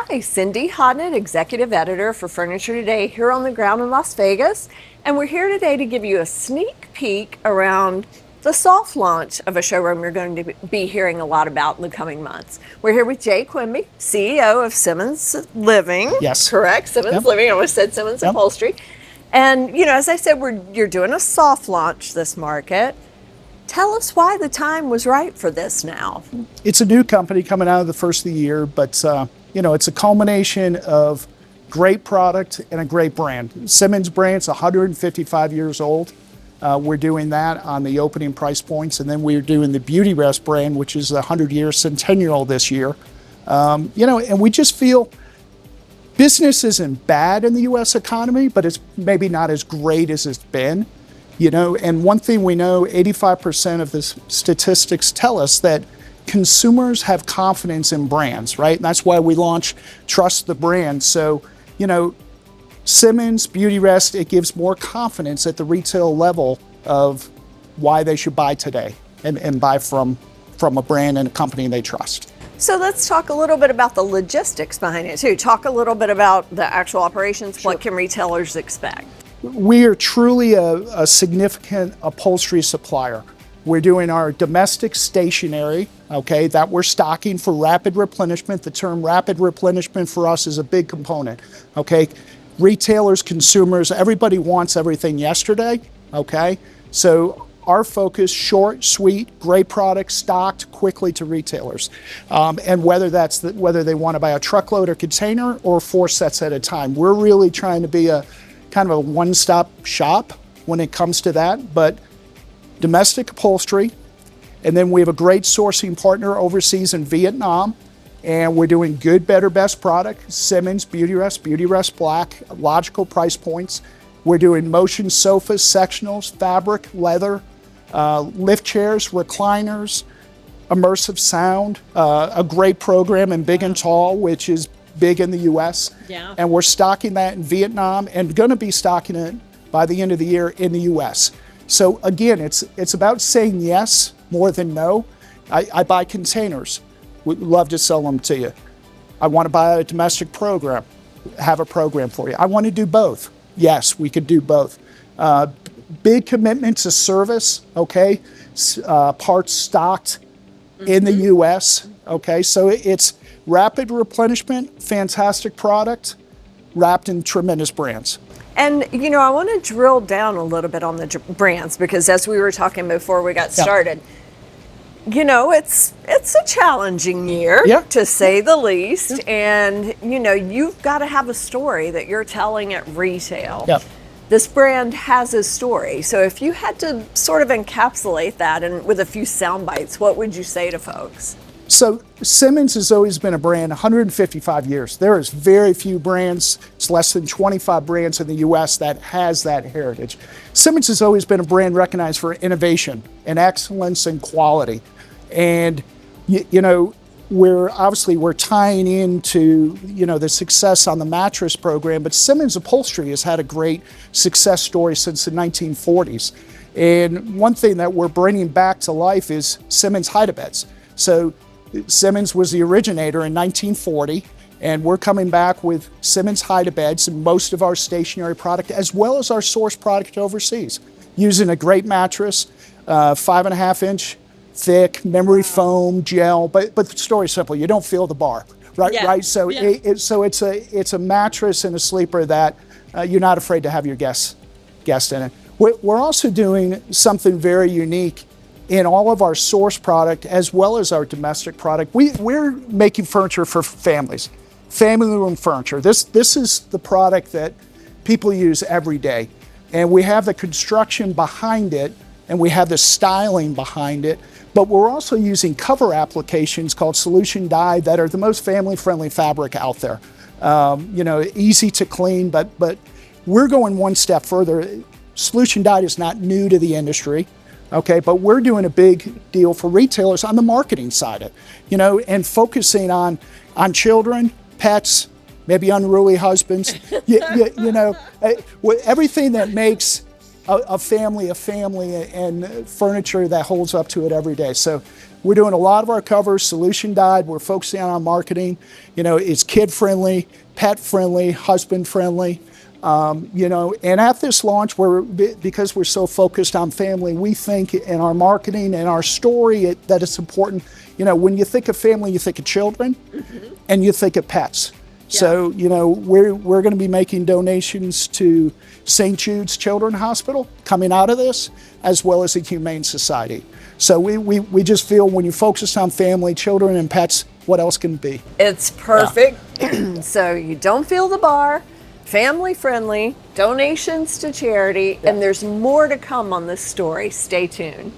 Hi, Cindy Hodnett, Executive Editor for Furniture Today here on the ground in Las Vegas. And we're here today to give you a sneak peek around the soft launch of a showroom you're going to be hearing a lot about in the coming months. We're here with Jay Quimby, CEO of Simmons Living. Yes. Correct, Simmons Living. I almost said Simmons Upholstery. And, you know, as I said, you're doing a soft launch this market. Tell us why the time was right for this now. It's a new company coming out of the first of the year, but you know, it's a culmination of great product and a great brand. Simmons brand's 155 years old. We're doing that on the opening price points, and then we're doing the Beauty Rest brand, which is a 100-year centennial this year. You know, and we just feel business isn't bad in the U.S. economy, but it's maybe not as great as it's been. You know, and one thing we know, 85% of the statistics tell us that consumers have confidence in brands, right? And that's why we launched Trust the Brand. So, you know, Simmons, Beauty Rest, it gives more confidence at the retail level of why they should buy today and buy from a brand and a company they trust. So let's talk a little bit about the logistics behind it too. Talk a little bit about the actual operations. Sure. What can retailers expect? We are truly a significant upholstery supplier. We're doing our domestic stationery, okay, that we're stocking for rapid replenishment. The term rapid replenishment for us is a big component, okay? Retailers, consumers, everybody wants everything yesterday, okay? So our focus, short, sweet, great products stocked quickly to retailers. And whether they want to buy a truckload or container or 4 sets at a time. We're really trying to be a kind of a one-stop shop when it comes to that, but domestic upholstery, and then we have a great sourcing partner overseas in Vietnam, and we're doing good, better, best product, Simmons, Beauty Rest Black, logical price points. We're doing motion sofas, sectionals, fabric, leather, lift chairs, recliners, immersive sound, a great program in Big and Tall, which is big in the U.S. Yeah. And we're stocking that in Vietnam and going to be stocking it by the end of the year in the U.S. So again, it's about saying yes more than no. I buy containers. We'd love to sell them to you. I want to buy a domestic program. Have a program for you. I want to do both. Yes, we could do both. Big commitment to service, okay? Parts stocked in the U.S., okay? So it's rapid replenishment, fantastic product, wrapped in tremendous brands. And, you know, I want to drill down a little bit on the brands because as we were talking before we got started, you know, it's a challenging year, to say the least. And, you know, you've got to have a story that you're telling at retail. This brand has a story. So if you had to sort of encapsulate that and with a few sound bites, what would you say to folks? So Simmons has always been a brand, 155 years. There is very few brands, it's less than 25 brands in the US that has that heritage. Simmons has always been a brand recognized for innovation and excellence and quality. And you know, we're tying into, you know, the success on the mattress program, but Simmons Upholstery has had a great success story since the 1940s. And one thing that we're bringing back to life is Simmons hide-a-beds. So Simmons was the originator in 1940, and we're coming back with Simmons hide-a-beds and most of our stationary product, as well as our source product overseas, using a great mattress, 5.5-inch thick, memory foam, gel, but the story's simple. You don't feel the bar, right? Right. So it's a mattress and a sleeper that you're not afraid to have your guest in it. We're also doing something very unique in all of our source product as well as our domestic product. We're making furniture for families, family room furniture. This is the product that people use every day. And we have the construction behind it and we have the styling behind it, but we're also using cover applications called solution dye that are the most family-friendly fabric out there. You know, easy to clean, but we're going one step further. Solution dye is not new to the industry. Okay, but we're doing a big deal for retailers on the marketing side of it, you know, and focusing on children, pets, maybe unruly husbands, you know, everything that makes a family, and furniture that holds up to it every day. So we're doing a lot of our covers solution dyed. We're focusing on marketing. It's kid friendly, pet friendly, husband friendly. And at this launch, because we're so focused on family, we think in our marketing and our story that it's important. When you think of family, you think of children, and you think of pets. Yeah. So, we're going to be making donations to St. Jude's Children's Hospital coming out of this, as well as the Humane Society. So we just feel when you focus on family, children, and pets, what else can it be? It's perfect. Yeah. So you don't feel the bar, family friendly, donations to charity, and there's more to come on this story. Stay tuned.